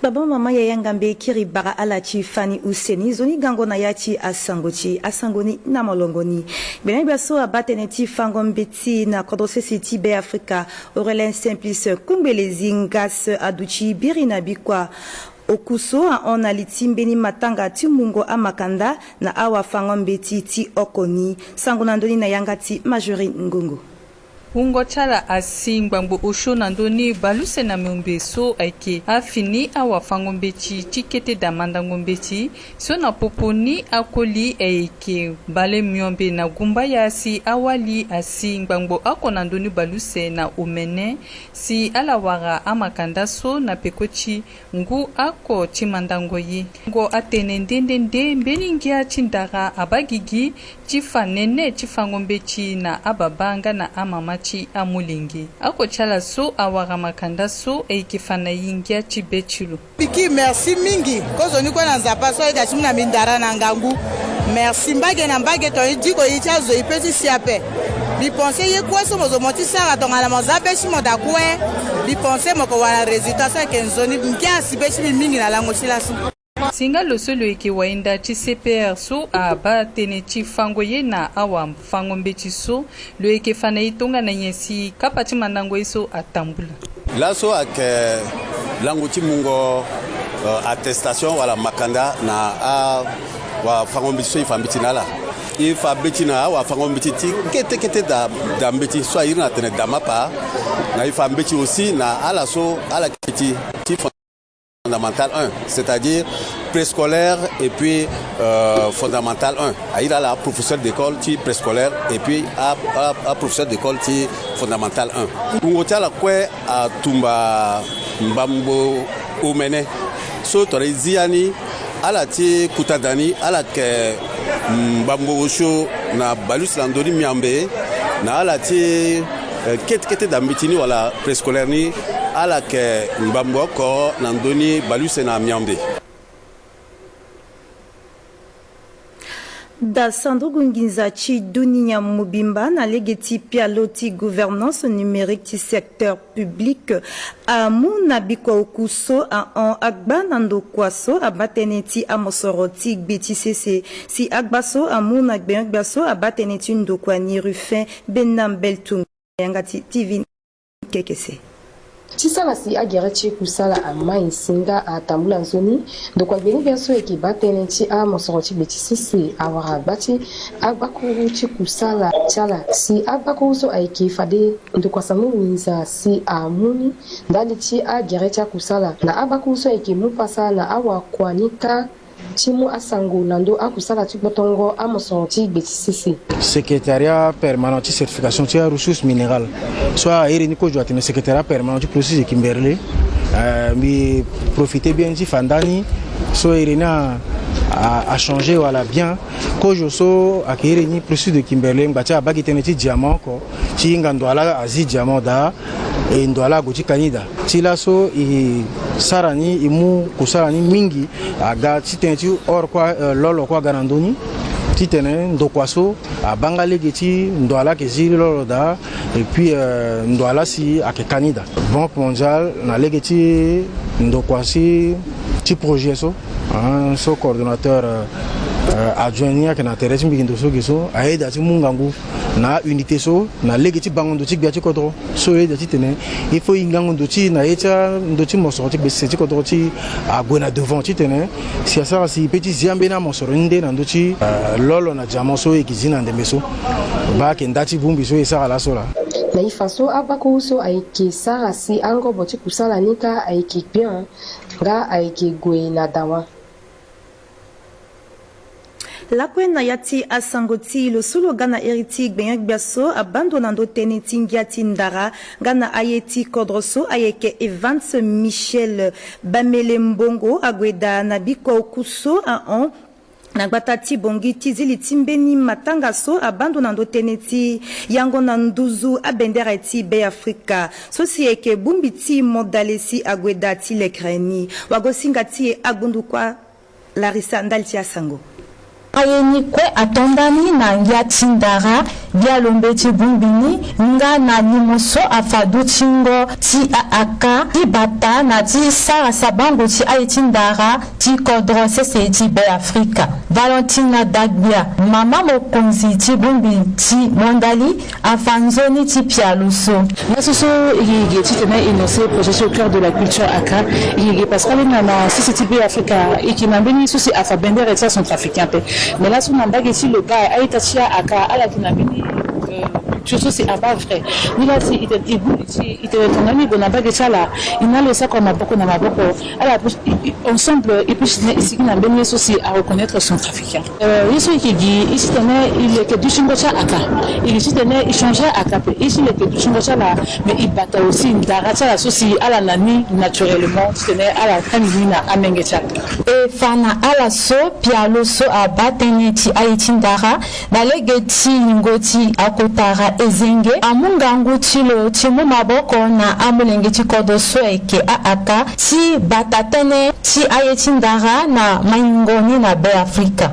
Baba mama ya yangambe kiri baga alachi fani useni zoni gango na yachi asangoni na molongoni bena biaso abateneti fangombeti na kodose siti be Afrika Aurélien Simplice kumbelezi ngas aduchi birina bikwa okuso on alitimbeni matanga timungo amakanda na awa fangombeti ti okoni sangonandoni na yangati Majori Ngungu Ungo chala asingbango usho nandoni baluse na mumbeso aike afini awa fangombechi tikete damanda ngombechi so na poponi akoli aike bale myombe na gumba yasi awali asingbango akonandoni baluse na umene si alawara amakanda so na pekochi ngu ako chimandangoyi ngo atenendendende mbeningia chindara abagigi chifanene chifangombechi na ababanga na amama amulingi ako chala so awara makanda so eikifana yingia chibechilu biki merci mingi kozo ni kwa nzapa so ida chimna mindara na ngangu merci mbage na mbage to diko ichazo ipesi siape bi penser ye kwa so mozo moti sara tonga na mozabe chimo da kwe bi penser moko wala resultat sa kenzoni mkia sibechi mingi na lango chilasu singa losolo eke wainda chi CPR so aba tenechi fangoye na awa fangombechi so lo eke fana itonga na nyesi kapati mandango iso atambula laso ak lango chi mungo attestation wala makanda na wa fangombechi so ifambiti nala ifambiti na wa fangombechi ti kete da mbeti so irina tene damapa na ifambiti aussi na ala so ala kiti ti fondamental 1, c'est-à-dire préscolaire et puis fondamental 1. Il a la professeur d'école qui préscolaire et puis à professeur d'école qui fondamental 1. On a la quoi à Tumba Mbambo Omene. So Toreziani à la ti Kutadani à la que Mbambo Osho na Balus Landori Miambe na la ti kete d'ambitini wala préscolaire ni à la que Mbambo ko Landoni Balus na Miambe. Da sandugu nginza chi dunia mubimba na legeti pia loti gouvernance numérique ti secteur public amuna biko okuso a agba nando kwaso abateneti amosoroti gbeti sese si agbaso amuna gbeso abateneti ndokwani rufin benam beltung yangati TV kekese Chisala si agerechi kusala amai singa atambula nzoni ndokwa beni biaso eki bateneti a mosoroti betisisi awara bati agbakuru chi kusala chala si agbakuru so aiki fade ndokwa samu nza si amuni ndali chi agerecha kusala na agbakuru so eki mupasa na awa kwanika Timu asango nando akusala tibotongo amosoroti betisisi secrétariat permanent de certification de ressources minérales soit irini ko joati le secrétariat permanent du processus Kimberley mais profitez bien du fandani so irina a changé voilà bien ko joso akiri ni processus de Kimberley ngbacha bagiteneti diamant ko ti ngandwala azi diamant da e ndwala goti kanida tilaso i sarani imu kusarani mingi aga titenti or kwa lolo kwa ganandoni titene ndokwaso abangale geti ndwala kezili lolo da et puis ndwala si ake kanida Banque mondiale na legeti ndokwasi ti projet so so coordonnateur adjoint qui na terrain bikindo so giso aida ti mungangu na unité so na legeti bangondo ti biati kodro so aida ti tene il faut ingango ti na eta ndoti moso ti bese ti kodro ti agona devant ti tene si ça si petit ziambe na moso rende na ndoti lolo na jamo so ekizina ndemeso ba ke ndati vumbi so esa la so la na ifaso abako so aiki sara si ango boti kusala nika aiki bien ga aiki gwe na dawa La kwena yati asangoti lo solo gana eriti gbenyak biaso abandonando teneti ngiati ndara gana ayeti kodroso ayeke Evans Michel Bamele Mbongo agweda na biko kuso a Nagbatati bongi tizili timbeni matanga so abandonando teneti yango na nduzu abendera ti be Afrika so si eke bumbiti modalesi agweda ti lekreni wagosinga ti agundu kwa Larissa Ndalti Asango ayeni kwe atondani na ngiati ndara bia lombeti bumbini nga na nimoso afadu tingo ti aaka ti bata na ti sara sabango ti ayeti ndara ti kodro sese ti be Afrika. Valentina Dagbia mama mokonzi ti bumbi ti mondali afanzoni ti pialuso nasoso yigi ti tene innocé projet au cœur de la culture aka yigi parce que na sisi ti be Afrika ikinambeni susi afabender et ça sont trafiquants mais là son ambagi si le gars aita chia aka ala kinambeni surtout c'est pas vrai ni là si il te tongani bona bagi chala inalo ça comme maboko na maboko ala ensemble et puis ici kinambeni susi à reconnaître son trafiquant yeso yigi ici tene il est que du chingocha aka il ici tene échanger aka ici il est que du chingocha là mais il bata aussi ndaracha la susi ala nani naturellement tene ala kamina amengecha e fana ala so pialoso abatene ti aitindara dalegeti ngoti akotara ezenge amungangu tilo timu maboko na amulenge ti kodoso eke aaka ti batatene ti aitindara na maingoni na be Afrika.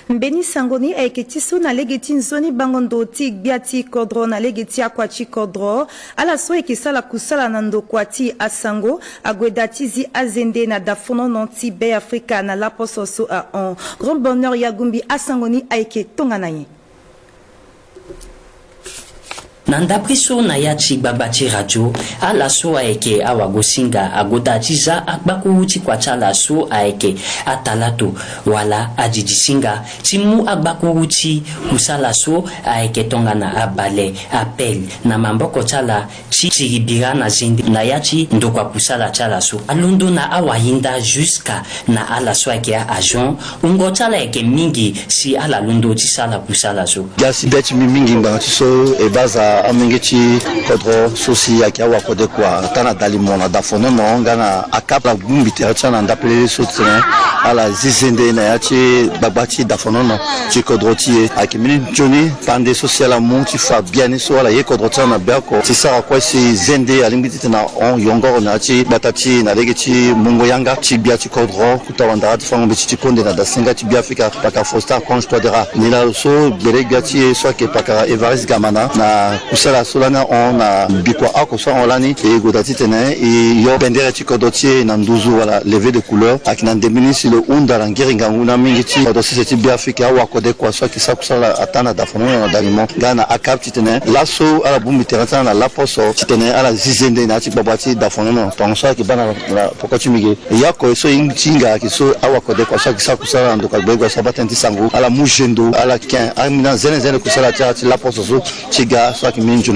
Mbeni sangoni ayeketi so na legeti nzoni bangondo ti gbiati kodro na legeti akwati kodro ala so ekisala kusala na ndokwati asango agwedati zi azende na dafono nanti be Afrika na laposo so a on grand bonheur ya gumbi asangoni ayeke tonga na ye. Nandapriso na yachi babati radio ala so aeke awagosinga agodatiza akbakuuti kwa chala so aeke atalato wala ajijisinga timu akbakuuti kusala so aeke tonga na abale appel na mamboko chala chiribira na zindi na yachi ndokwa kusala chala so alundo na awayinda jusqu'à na ala so aeke agent ungo chala eke mingi si ala lundo tisala kusala so gasi beti mingi mbati so e baza amengeti kodro sosi akia wakode kwa tana dalimona dafono no ngana akapla gumbi terachana ndapele sotene ala zizende na yachi babati dafono no ti kodro ti akimini joni pande sociala monti fa bien so ala ye kodro tana bako ti sara kwa si zende alimbiti na on yongoro na ti batati na legeti mungo yanga ti biati kodro kutawanda ti fango biti ti konde na dasinga ti biafika paka fosta konj todera nila so bere biati so ke paka Evaris Gamana na kusala solana on a bikwa ako so olani e godati tene e yo bendere ti kodoti na nduzu wala levé de couleur akina ndemini si le unda rangiringa nguna mingi ti kodoti se ti biafika wa kode kwa so ki sa kusala atana da fono na dalimo gana akap ti tene laso ala bumbi terata na laposo ti tene ala zizende na ti babati da fono no tonso ki bana la pokoti mige yako so intinga ki so awa kode kwa so ki sa kusala ndoka gbegwa sabatenti sangu ala mujendo ala ken amina zene kusala ti laposo so ti ga so ki minjo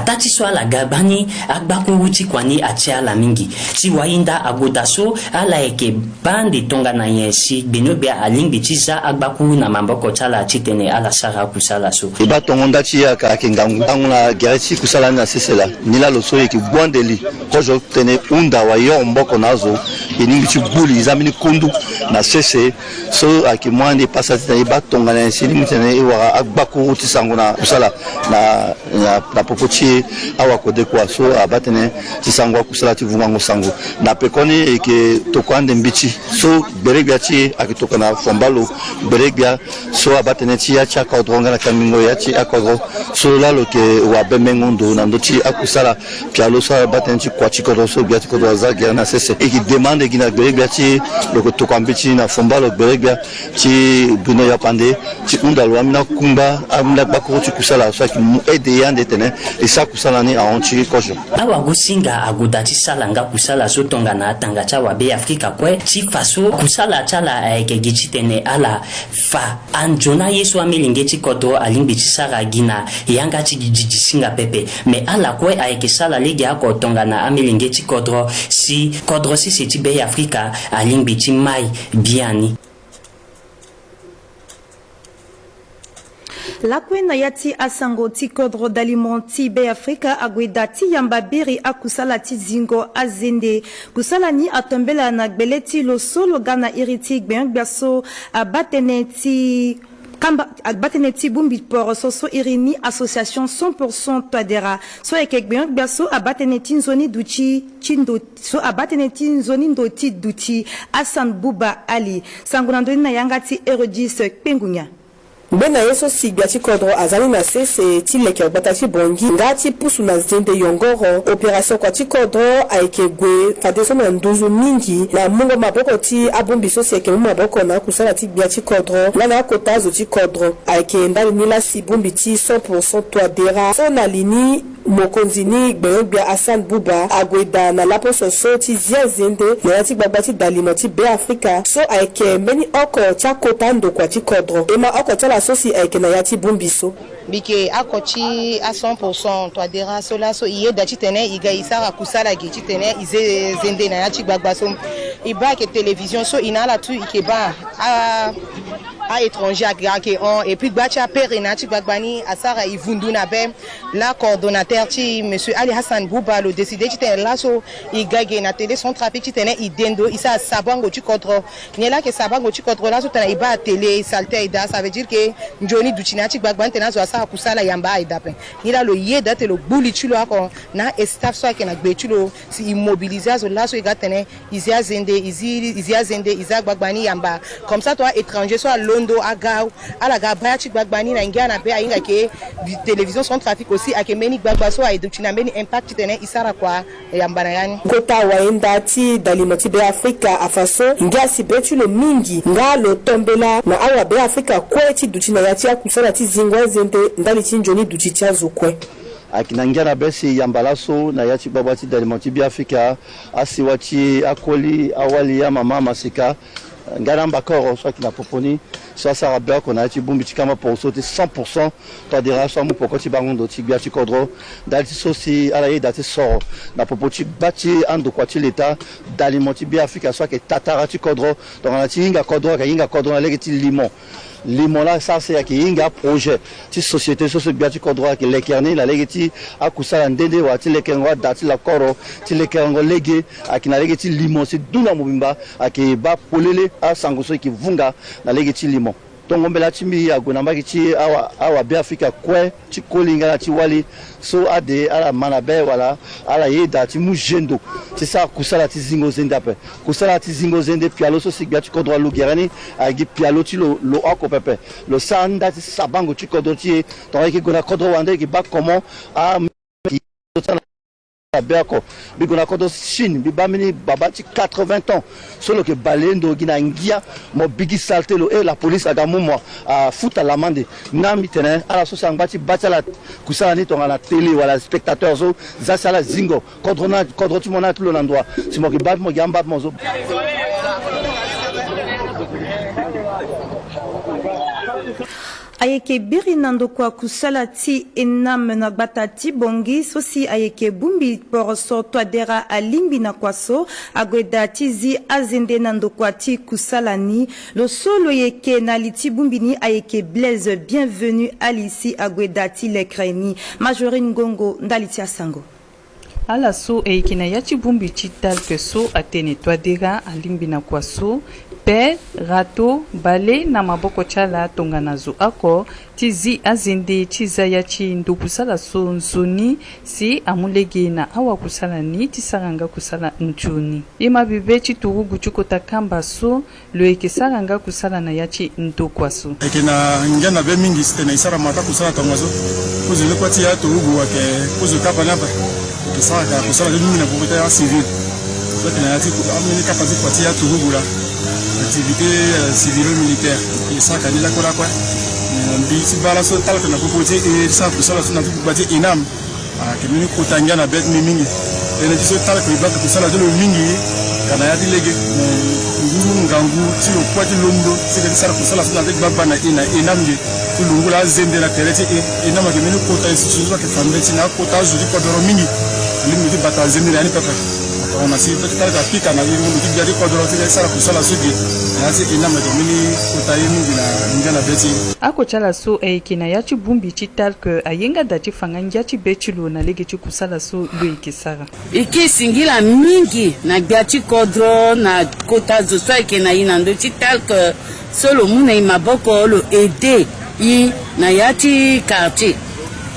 tati so ala gabani agbako wuti kwani atia ala mingi si wainda agodaso ala eke bande tonga na yensi benobia alingbi tiza agbako na mamboko chala chitene ala sara kusala so iba tongonda ti ya ka kengangu angula gereti kusala na sesela nila lo so eke bwandeli kojo tene unda wa yo mboko nazo eningi ti buli izamini kundu na sese so akimwande pasati na iba tonga na yensi ningi tene iwa agbako wuti sangu na kusala na pokoti awa kode kwa so abatene tisangwa kusala ti vumango sango na pekoni eke tokwande mbichi so beregbia ti akitoka na fombalo beregbia so abatene ti ya cha kodronga na kamingo ya ti akodro so lalo ke wa bemengondo na ndo ti akusala pialo so abatene ti kwa ti kodro so bia ti kodro zagia na sese eke demande gina beregbia ti loko tokwa mbichi na fombalo beregbia ti buno ya pande ti undalo amina kumba amina bakoro ti kusala so ki ede yande tene isa kusala ni aonchi kojo awa gosinga agodati sala nga kusala so tonga na tanga cha wa be Afrika kwe ti faso kusala chala eke gichi tene ala fa anjona yeso amelinge ti kodo alimbi ti sara gina yanga ti gijisinga pepe me ala kwe eke sala lege ako tonga na amelinge ti kodro si ti be Afrika alimbi ti mai biani. Lakwena yati asango ti kodro d'alimenti be Afrika agweda ti yamba beri akusala ti zingo azende kusala ni atombela na gbeleti lo solo gana iriti gbeso abatene ti bumbi poro soso irini association 100% tadera so ekek gbeso abatene ti nzoni duchi chindo so abatene tinzoni ndoti duti Hassan Bouba Ali sangunandoni na yangati Erodis Pengunya Bena yeso sigya chikodro azali na sese tileke batati bongi ngati pusu na zende yongoro operation kwa chikodro aike gwe fadeso na nduzu mingi na mungo maboko ti abumbiso seke maboko na kusala ti bya chikodro na kotazo chikodro aike ndali nila sibumbi ti 100% toadera so na lini mokonzini gbeobia Hassan Bouba agweda na lapo so ti zia zende na ti babati dalimo ti be Afrika so aike meni oko cha kotando kwa chikodro ema oko cha sosi aike na yati bumbiso bike akochi a 100% to adera sola so iye da chitene iga isara kusala ge chitene ize zende na yati gbagbaso iba ke télévision so inala tu ikeba a étranger ake on et puis bacha père na ti gbagbani asara ivundu na be la coordonnateur ti monsieur Ali Hassan Bouba le décidé chitene la so igage na télé son trafic chitene idendo isa sabango ti kodro ni la ke sabango ti kodro la so tana iba télé salte ida ça veut dire que njoni duchina ti gbagbani tena zo asara kusala yamba idapen ni la lo yeda te lo buli chulo ako na staff so ake na gbe chulo si immobiliser zo la so igatene izia zende izia gbagbani yamba comme ça toi étranger so londo aga ala ga baya chi gbagbani na ngia na be ainga ke télévision son trafic aussi ake meni gbagba so ai duchina meni impact tene isara kwa yamba na yani kota waenda ti dalimati be Afrika afaso ngia si betulo mingi nga lo tombela na awa be Afrika kweti duchina yati akusala ti zingwa zende ndali chinjoni duchicha zokwe akinangia na besi yambalaso na yati babati dalimati be Afrika asiwati akoli awali ya mama masika ngaramba koro so kina poponi so sara bia ko na ti bumbi ti kama pour sauter 100% to dira so mu pokoti bangondo ti bia ti kodro dalti so si ala ye dati so na popoti bati ando kwa ti leta dalimoti bia Afrika so ke tatara ti kodro donc na ti inga kodro na legi ti limon là ça c'est qui inga projet ti société so se bia ti kodro ke lekerni la legi ti akusala ndende wa ti lekenwa dati la koro ti lekengo legi akina legi ti limon si duna mobimba ake ba polele a sangoso ki vunga na legi ti limon donc ombela ti mi agona mbaki ti awa be Afrika kwe ti kolinga na ti wali so ade ala manabe wala ala yeda ti mu jendo ti sa kusala ti zingo zende ape kusala ti zingo zende pialo so sigba ti kodro lu gerani agi pialo ti lo oko pepe lo sanda ti sabango ti kodro ti donc ki gona kodro wande ki ba comment a Berko bigona kodo Chine bibamini babati 80 ans solo que balendo gina ngia mo bigi salté lo et la police aga momo a futa l'amende na mitene ala so sangati batala kusala ni tonga na télé wala spectateurs zo za sala zingo kodro ti mona tout l'endroit si mo ki bat mo gamba mo zo ayeke biri nando kwa kusala ti enam na gbata ti bongi so si ayeke bumbi poro so toadera alimbi na kwa so agweda ti zi azende nando kwa ti kusala ni lo so lo yeke na li ti bumbi ni ayeke Blaise bienvenue alisi agweda ti lekre ni Majorine Ngongo ndali ti asango ala so eyeke na ya ti bumbi ti talke so atene toadera alimbi na kwa so pe rato bale na maboko ti ala tongana zo oko ti zi azende ti za ya ti ndo kusala so nzoni si amulege na awa kusala ni ti saranga kusala ntuni e mabibe ti turugu ti kota kamba so lo yeke saranga kusala na ya ti ndo kwa so eke na ngia na be mingi sitene isara mata kusala tonga so kuzu le kwa ti ya turugu wake kuzu kapa napa ke saraka kusala ti mingi na popota ya civil so ke na ya ti amini kapa ti kwa ti ya turugu la activité civilo-militaire et ça quand il a quoi quoi bi si bala so tal na popoti et ça pour ça na popoti inam que mini kotanga na bet mingi et na so tal ko ba ko sala de mingi kana ya dilege nguru ngangu ti o kwati londo c'est que ça pour sala na ba bana inam je to lungu la zende la terete et inam que mini kota institution que fambe ti na kota juri ko doro mingi limi di bata zende la ni papa on a si peut-être à pique na limu di jadi ko doro ti sala pour sala sugi asi inama de mini kota mingi na ngana beti ako chala so eyeke na ya ti bumbi ti talke ayenga da ti fanga ngia ti be ti lo na lege ti kusala so lo yeke sara iki singila mingi na gbia ti kodro na kota zo so ayeke na ye na ndo ti talke so lo mu na e maboko lo ede ye na ya ti quartier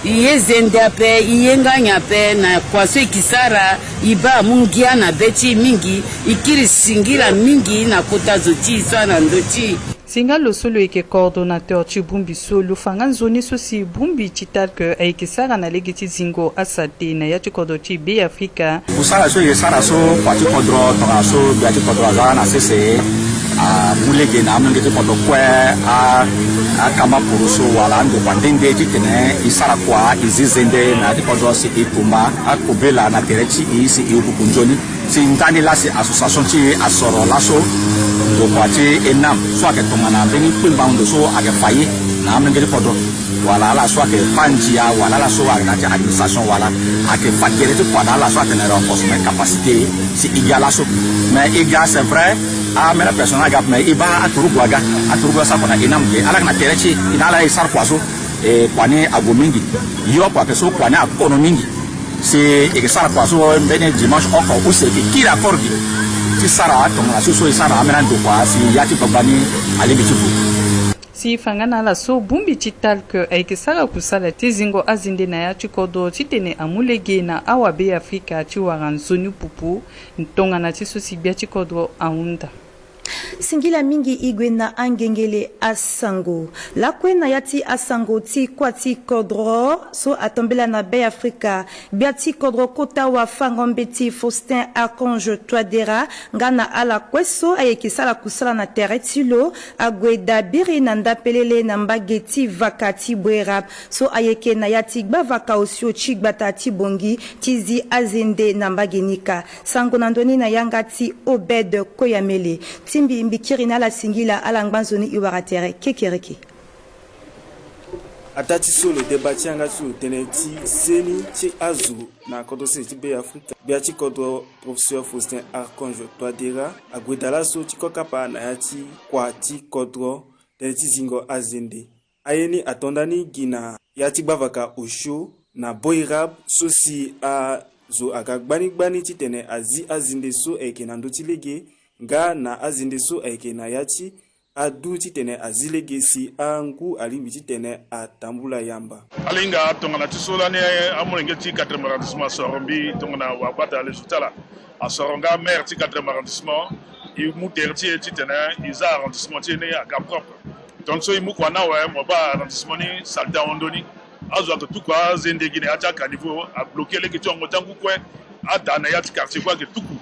iye zende ape iye nganya pe na kwaso ikisara iba mungia na beti mingi ikiri singira mingi na kota zoti so na ndoti Singa Losolo eke coordonnateur ti Bumbi so lufanga nzoni so si Bumbi chital ke aike sara na legiti zingo asate na yati kodo ti be Afrika. Kusala so ye sara so pati kodro tonga so biati kodro azara na sese a mulege na amnge kodo kwe a kama puruso wala ndo pandende ti tene isara kwa izizende na ti kodro si itumba a kubela na terechi isi iukunjoni si ndani la si association ti asoro laso do kwati enam so ake tomana beni pimba ndo so ake faye na amnge kodo wala la so ake panjia wala la so ake na administration wala ake fakere ti kwada la so ake na renforcement capacité si igala so mais igala c'est vrai a mera persona gap mais iba aturuguaga sa kona enam ke ala na terechi inala isar kwaso kwani agomingi yo kwa peso kwani akono mingi c'est ikisara kwaso mbene dimanche oko useki kila korgi ti sara tonga so isara amena ndo kwa si yati babani alibichifu si fangana la so Bumbi chital ke aike sara kusala te zingo azinde na yati kodo titene amulege na awa be Afrika ti waran zoni pupu ntonga na ti so si biati kodo aunda. Singila mingi igwe na angengele asango. La kwena yati asango ti kwati kodro so atombela na Bay Afrika. Biati kodro kota wa fangombeti Faustin Archange Touadéra ngana ala kweso ayekisala kusala na teretilo agwe dabiri na ndapelele na mbageti vakati bwerap so ayeke na yati gba vaka osio chigbata ti bongi tizi azende na mbagenika. Sango nandoni na yangati Obed Koyamele. Timbi mbikiri na la singila alangbanzoni iwaratere kekereke. Atati solo debati anga su teneti zeni ti azu na kodo se ti be Afrika. Biati kodo professeur Faustin Archange Touadéra agwedala so ti kokapa na yati kwa ti kodro teneti zingo azende. Ayeni atondani gina yati bavaka osho na boirab so si a zo akagbani ti tene azi azinde so eke na ndoti lege nga na azinde so eke na yati adu ti tene azilege si angu alimbi ti tene atambula yamba alinga tongana ti sola ne amulenge ti 4e arrondissement sorombi tongana wa bata le sutala a soronga maire ti 4e arrondissement i muter ti tene iza arrondissement ti ne aga propre donc so i mu kwa na wa mo ba arrondissement ni salta ondoni azo to kwa zende gine ataka niveau a bloquer le ki tongo tangu kwe adana yati quartier kwa ke tuku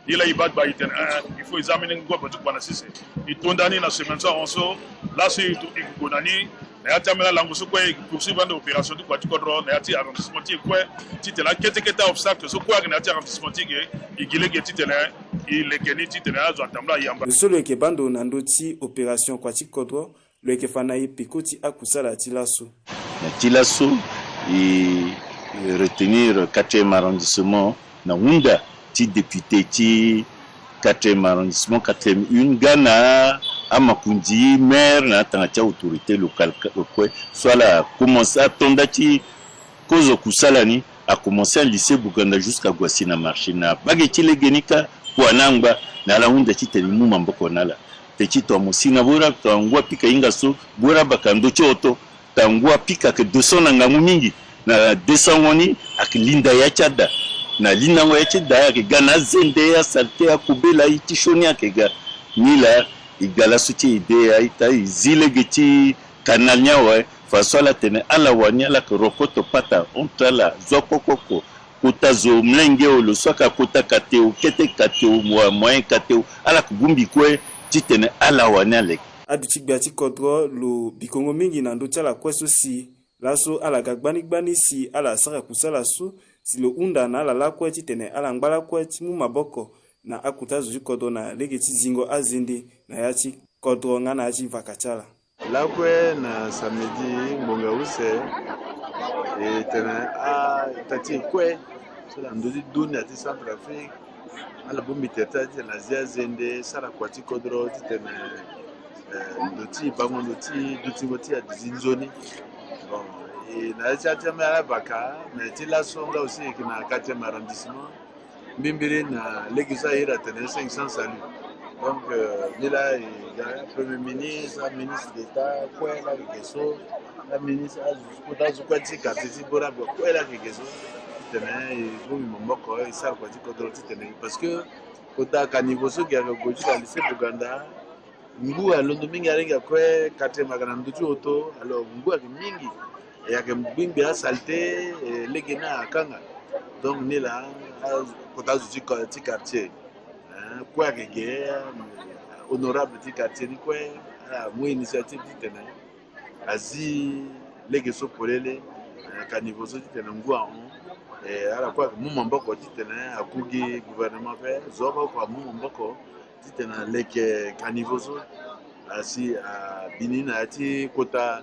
ila ibad ba iten il faut examiner ngo ba tukwana sisi itondani na semaine ça on so là c'est tout ikonani na yati mena lango so kwa poursuivre dans opération du kwa tukodro na yati arrondissement ti kwa titela kete obstacle so kwa na yati arrondissement ti ge igile ge titela ile keni titela azo atambla yamba solo ke bando na ndoti opération kwa tukodro le ke fanayi pikoti akusala tilaso na tilaso et retenir 4e arrondissement na wunda ti député ti 4e arrondissement 4e une gana amakundi maire na tanga ti autorité locale kwe soit la commencer à tonda ti kozo kusala ni a commencé à lycée Buganda jusqu'à Gwasi na marché na bage ti legenika kwa nangba na la wunda ti teni mu mamboko nala te ti to musina bora to ngwa pika inga so bora bakando ti oto tangwa pika ke 200 na ngamu mingi na 200 ngoni ak linda ya chada na linda ngo ya chada ya ke gana zende ya salte ya kubela iti shoni ya ke ga nila igala suti ide ya ita izile geti kanal nyawe fasola tene ala wanya la ke rokoto pata ontala zokokoko kutazo mlenge olo soka kota kateo kete kateo moyen kateo ala kubumbi kwe titene ala wanya le adu biati kodro lo bikongo mingi na ndo tala kweso si laso ala gagbani si ala sara kusala so si lo unda na ala la kweti tene ala ngbala kweti mu maboko na akuta zuji kodro na legeti zingo azinde na yati kodro nga na yati vakachala la kwe na samedi mbonga use e tene a tati kwe so la ndodi duni ati Centrafrique ala bombi teta na zia zende sara kwati kodro tene ndoti bango ndoti ngoti ya zinzoni bon et na chati ma baka mais ti la songa aussi qui na 4e arrondissement bimbiri na legisa ira tene 500 salut Donc, là, il y a un premier ministre, un ministre d'État, quoi, là, Gesso, un ministre, quoi, parce que, quand niveau so qui a reconnu dans le lycée Buganda, Mbu a l'ondomingi alinga kwe kate magana nduchu oto, alors Mbu a mingi, et a mbimbi a salté, legena akanga. Donc, ni là, kota zuchi ti quartier, quoi que honorable ti quartier ni quoi, moi initiative ti tena, azi legeso polele, kanivo so ti tena Mbu a on, et à la fois mumamboko ti tena akugi gouvernement fait, zoba kwa mumamboko ti tena leke kanivo so, asi a binina ati kota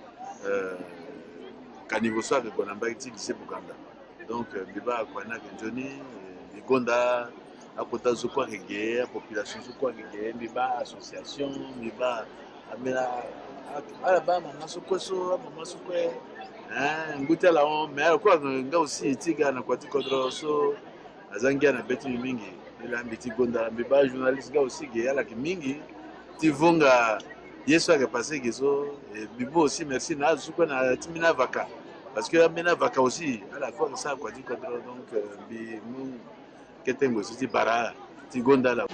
kanivo so avec bonamba ti lycée Buganda. Donc, biba kwana kenjoni, bigonda akota zokwa rege, population zokwa rege, biba association, biba amela alaba mama sokweso, mama sokwe, nguta la on, mais quoi nga aussi tiga na kwati kodro so azangia na beti mingi, ila mbiti gonda biba journaliste ga aussi ge ala ki mingi, tivonga yeso ake passé geso, bibo aussi merci na zokwa na timina vaka. Parce que amena vaka aussi à la fois ça quoi dit donc bi mu ketengo si bara ti gonda la